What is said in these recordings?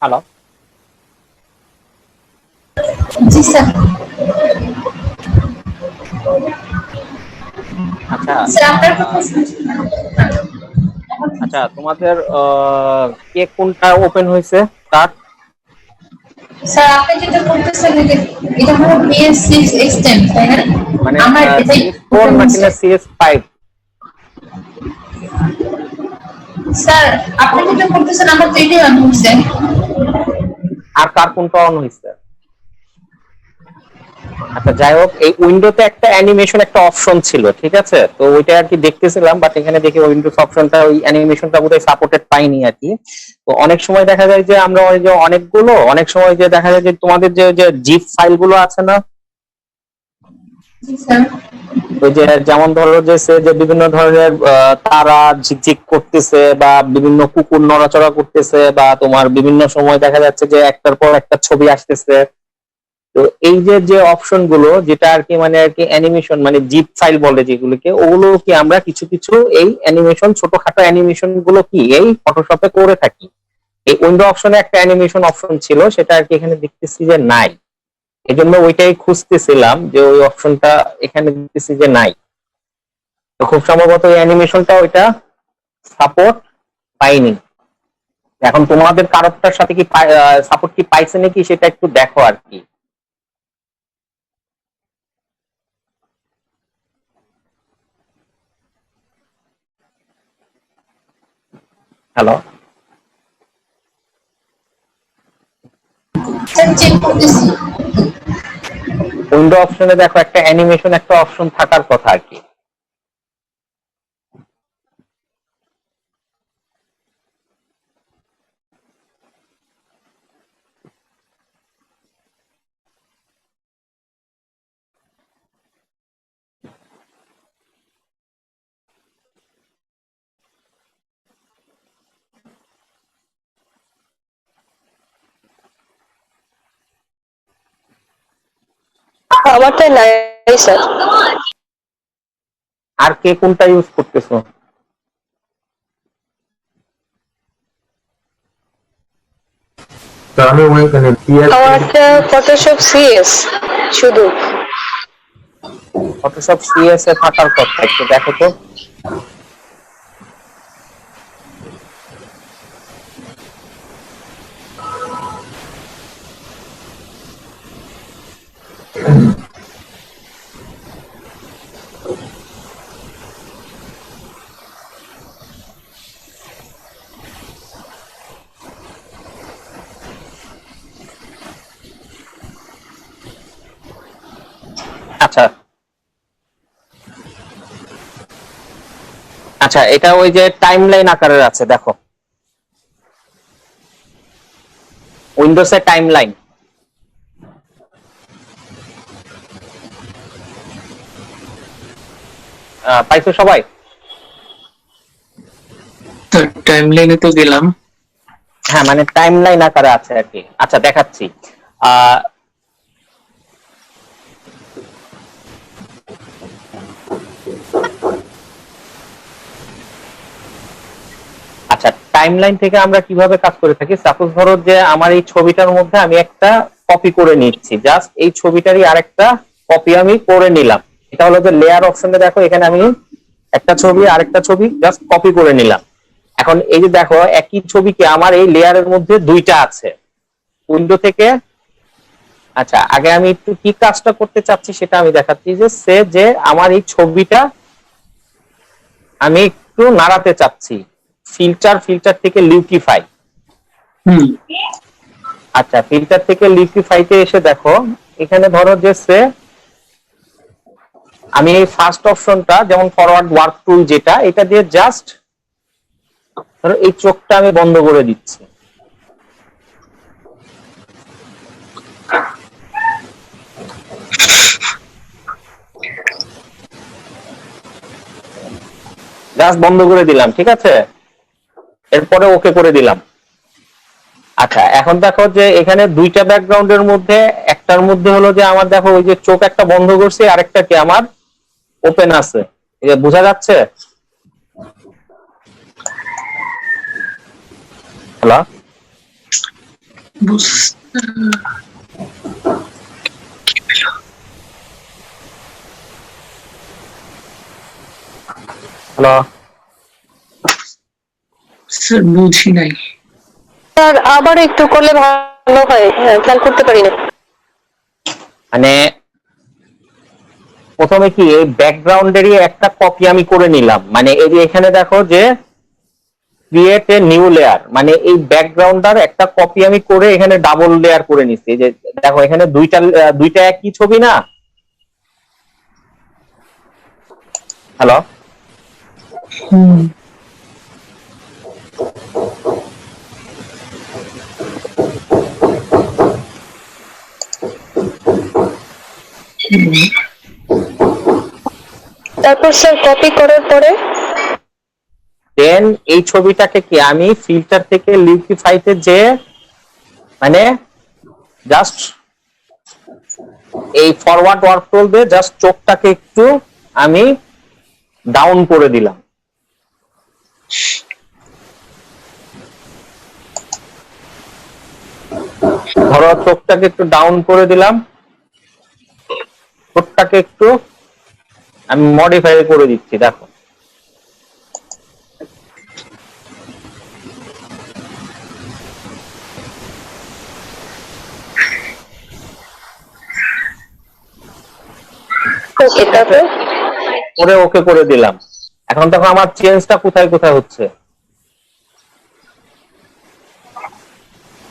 Hello. জি sir. আচ্ছা sir আপনার কথা আহ, শুনছি না। আচ্ছা তোমাদের কে কোনটা ওপেন হয়েছে কার? স্যার আপনি যেটা বলতেছেন এটা হলো BS6 এক্সটেন্ড তাই না? মানে আমার এটাই CS4 ওপেন নাকি হচ্ছে। না CS5? স্যার আপনি যেটা বলতেছেন আমার তো এটাই অন হচ্ছে। আর কার কোনটা অন হয়েছে? আচ্ছা যাই হোক, এই উইন্ডোতে একটা অ্যানিমেশন একটা অপশন ছিল, ঠিক আছে? তো ওইটা আর কি দেখতেছিলাম, বাট এখানে দেখি উইন্ডোজ অপশনটা ওই অ্যানিমেশনটা বোধহয় সাপোর্টেড পাইনি আর কি। তো অনেক সময় দেখা যায় যে আমরা ওই যে অনেক সময় যে দেখা যায় যে তোমাদের যে যে জিপ ফাইলগুলো আছে না, জি স্যার। ওই যে যেমন ধরো যে সে যে বিভিন্ন ধরনের তারা ঝিকঝিক করতেছে বা বিভিন্ন কুকুর নড়াচড়া করতেছে বা তোমার বিভিন্ন সময় দেখা যাচ্ছে যে একটার পর একটা ছবি আসতেছে। তো এই যে যে অপশন গুলো যেটা আর কি মানে আর কি অ্যানিমেশন মানে জিপ ফাইল বলে যেগুলোকে, ওগুলো কি আমরা কিছু কিছু এই অ্যানিমেশন ছোটখাটো অ্যানিমেশন গুলো কি এই ফটোশপে করে থাকি। এই উইন্ডো অপশনে একটা অ্যানিমেশন অপশন ছিল, সেটা আর কি এখানে দেখতেছি যে নাই। এই জন্য ওইটাই খুঁজতেছিলাম যে ওই অপশনটা এখানে দেখতেছি যে নাই। তো খুব সম্ভবত এই অ্যানিমেশনটা ওইটা সাপোর্ট পাইনি। এখন তোমাদের কারোরটার সাথে কি সাপোর্ট কি পাইছে নাকি সেটা একটু দেখো আর কি। হ্যালো। স্যার চেক করতেছি। উইন্ডো অপশনে দেখো একটা অ্যানিমেশন একটা অপশন থাকার কথা আর কি। আমারটা নাই স্যার। আর কে কোনটা ইউজ করতেছো? আমি ওইখানে আমারটা ফটোশপ সিএস শুধু। ফটোশপ সিএস এ থাকার কথা, একটু দেখো তো। আচ্ছা আচ্ছা, এটা ওই যে টাইমলাইন আকারের আছে, দেখো উইন্ডোজের টাইমলাইন। পাইছো সবাই? টাইমলাইনে তো গেলাম। হ্যাঁ মানে টাইমলাইন আকারে আছে আর কি। আচ্ছা দেখাচ্ছি। আহ আচ্ছা, টাইমলাইন থেকে আমরা কিভাবে কাজ করে থাকি, সাপোজ ধরো যে আমার এই ছবিটার মধ্যে আমি একটা কপি করে নিচ্ছি, জাস্ট এই ছবিটারই আরেকটা কপি আমি করে নিলাম। এটা হলো যে লেয়ার অপশনে দেখো, এখানে আমি একটা ছবি আরেকটা ছবি জাস্ট কপি করে নিলাম। এখন এই যে দেখো একই ছবিকে আমার এই লেয়ারের মধ্যে দুইটা আছে উইন্ডো থেকে। আচ্ছা আগে আমি একটু কি কাজটা করতে চাচ্ছি সেটা আমি দেখাচ্ছি, যে সে যে আমার এই ছবিটা আমি একটু নাড়াতে চাচ্ছি, ফিল্টার থেকে লিউকিফাই। আচ্ছা ফিল্টার থেকে লিকুইফাইতে এসে দেখো এখানে ধরো যে সে আমি এই ফার্স্ট অপশনটা যেমন ফরওয়ার্ড ওয়ার্ক টুল যেটা, এটা দিয়ে জাস্ট ধরো এই চোখটা আমি বন্ধ করে দিচ্ছি। জাস্ট বন্ধ করে দিলাম, ঠিক আছে? এরপরে ওকে করে দিলাম। আচ্ছা এখন দেখো যে এখানে দুইটা ব্যাকগ্রাউন্ডের মধ্যে একটার মধ্যে হলো যে আমার দেখো ওই যে চোখ একটা বন্ধ করছি, আরেকটা কি আমার ওপেন আছে, বোঝা যাচ্ছে? হ্যালো। বুঝ- হ্যালো, স্যার বুঝি নাই। স্যার আবার একটু করলে ভালো হয়, খেয়াল করতে পারি না। মানে প্রথমে কি এই ব্যাকগ্রাউন্ডেরই একটা কপি আমি করে নিলাম, মানে এই যে এখানে দেখো যে ক্রিয়েট এ নিউ লেয়ার, মানে এই ব্যাকগ্রাউন্ডটার একটা কপি আমি করে এখানে ডাবল লেয়ার করে নিচ্ছি। এই যে দেখো এখানে দুইটা একই ছবি না। হ্যালো, হুম, হুম, তারপর স্যার কপি করার পরে দেন এই ছবিটাকে কি আমি ফিল্টার থেকে লিকুইফাইতে যে মানে জাস্ট এই ফরওয়ার্ড ওয়ার্ক করবে, জাস্ট চোখটাকে একটু আমি ডাউন করে দিলাম। ধরো চোখটাকে একটু ডাউন করে দিলাম, চোখটাকে একটু আমি মডিফাই করে দিচ্ছি। দেখো ওকে, তারপর করে ওকে করে দিলাম। এখন দেখো আমার চেঞ্জটা কোথায় কোথায় হচ্ছে,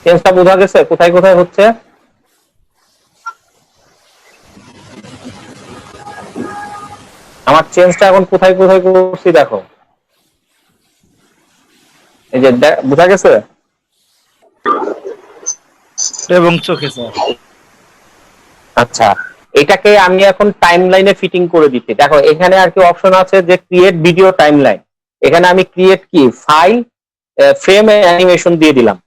চেঞ্জটা বোঝা গেছে কোথায় কোথায় হচ্ছে। আমার চেঞ্জটা এখন কোথায় কোথায় করছি দেখো, এই যে বোঝা গেছে। এবং চোখে স্যার। আচ্ছা, এটাকে আমি এখন টাইমলাইনে ফিটিং করে দিচ্ছি। দেখো এখানে আর কি অপশন আছে যে ক্রিয়েট ভিডিও টাইমলাইন। এখানে আমি ক্রিয়েট কি ফাইল ফ্রেম অ্যানিমেশন দিয়ে দিলাম।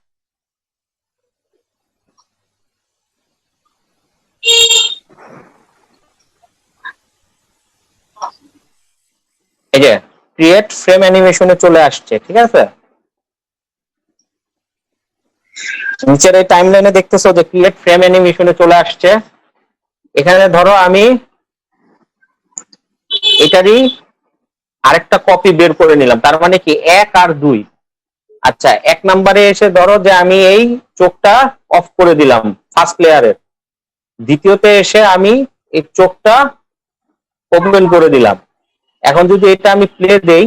এই যে ক্রিয়েট ফ্রেম অ্যানিমেশনে চলে আসছে, ঠিক আছে। নিচের এই টাইমলাইনে দেখতেছো যে ক্রিয়েট ফ্রেম অ্যানিমেশনে চলে আসছে। এখানে ধরো আমি এটারই আরেকটা কপি বের করে নিলাম, তার মানে কি 1 আর 2। আচ্ছা, 1 নম্বরে এসে ধরো যে আমি এই চোখটা অফ করে দিলাম ফার্স্ট লেয়ারের। দ্বিতীয়তে এসে আমি এই চোখটা ওপেন করে দিলাম। এখন যদি এটা আমি প্লে দেই,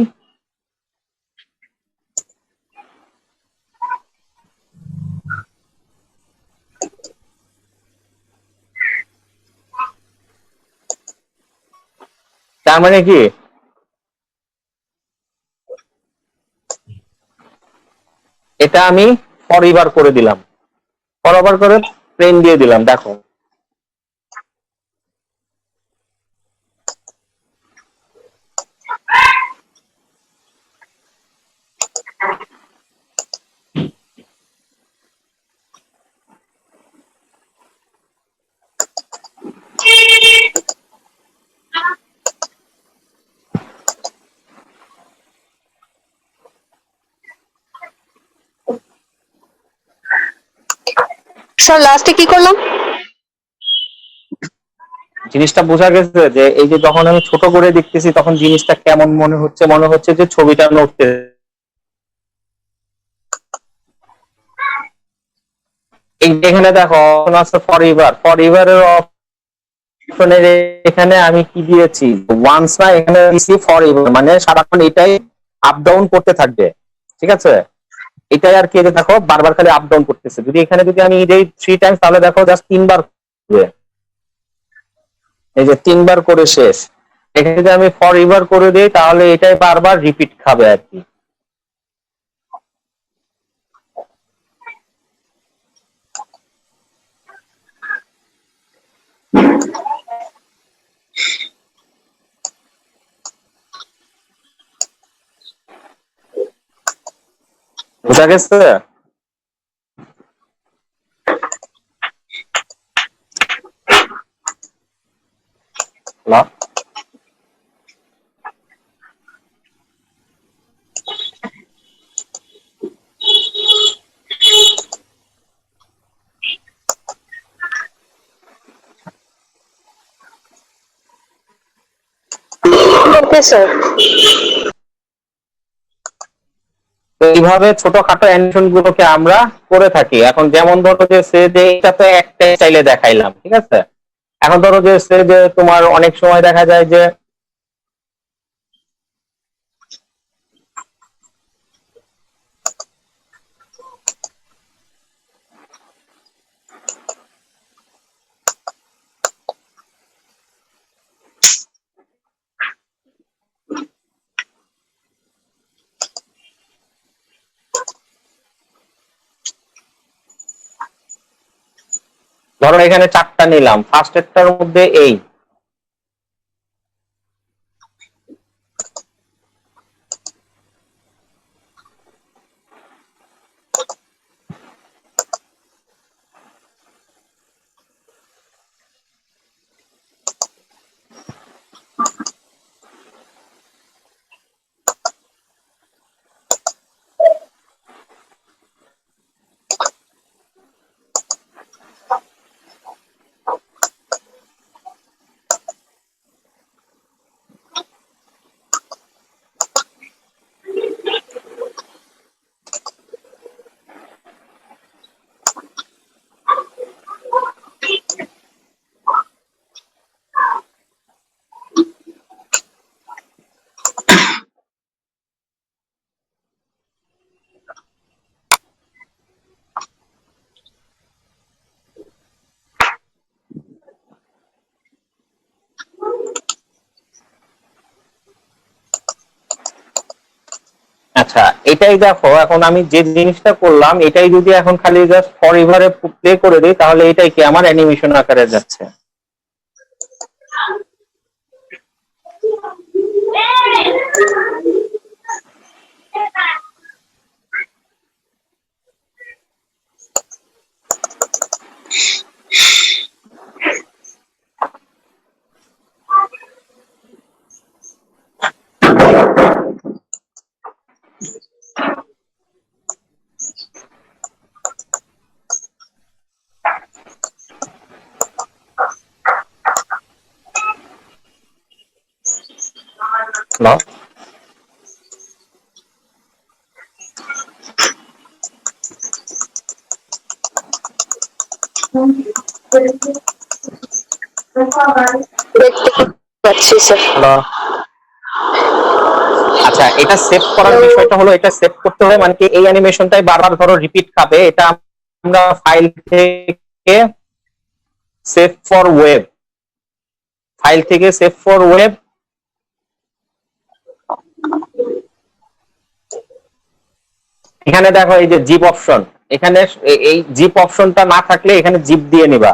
তার মানে কি এটা আমি ফরইভার করে দিলাম, ফরইভার করে প্লেন দিয়ে দিলাম। দেখো স্যার লাস্টে কি করলাম? জিনিসটা বোঝা গেছে যে এই যে যখন আমি ছোট করে দেখতেছি তখন জিনিসটা কেমন মনে হচ্ছে, মনে হচ্ছে যে ছবিটা নড়তে। এই যে এখানে দেখো অপশন আছে ফরইভার, ফরইভারের অপশনের এখানে আমি কি দিয়েছি ওয়ান্স, না এখানে দিয়েছি ফরইভার, মানে সারাক্ষণ এটাই আপ ডাউন করতে থাকবে, ঠিক আছে। এটাই আর কি, যে দেখো বারবার খালি আপ ডাউন করতেছে। যদি এখানে যদি আমি এই 3 টাইমস, তাহলে দেখো জাস্ট 3 বার করবে। এই যে 3 বার করে শেষ। এখানে যদি আমি ফরইভার করে দিই তাহলে এটাই বারবার রিপিট খাবে আর কি। বোঝা গেছে? না? Okay sir. তো এইভাবে ছোটখাটো অ্যানিমেশন গুলোকে আমরা করে থাকি। এখন যেমন ধরো যে সে যে এটা তো একটা স্টাইলে দেখাইলাম, ঠিক আছে। এখন ধরো যে সে যে তোমার অনেক সময় দেখা যায় যে ধরো এখানে 4টা নিলাম, ফার্স্ট একটার মধ্যে এই আচ্ছা এটাই দেখো। এখন আমি যে জিনিসটা করলাম এটাই যদি এখন খালি জাস্ট ফর এভারে প্লে করে দিই, তাহলে এটাই কি আমার অ্যানিমেশন আকারে যাচ্ছে। হ্যালো, দেখতে পাচ্ছি স্যার। হ্যালো। আচ্ছা এটা সেভ করার বিষয়টা হলো, এটা সেভ করতে হবে মানে কি এই অ্যানিমেশনটাই বারবার ধরো রিপিট খাবে। এটা আমরা ফাইল থেকে সেভ ফর ওয়েব, এখানে দেখো এই যে জিপ অপশন, এখানে এই জিপ অপশনটা না থাকলে এখানে জিপ দিয়ে নিবা।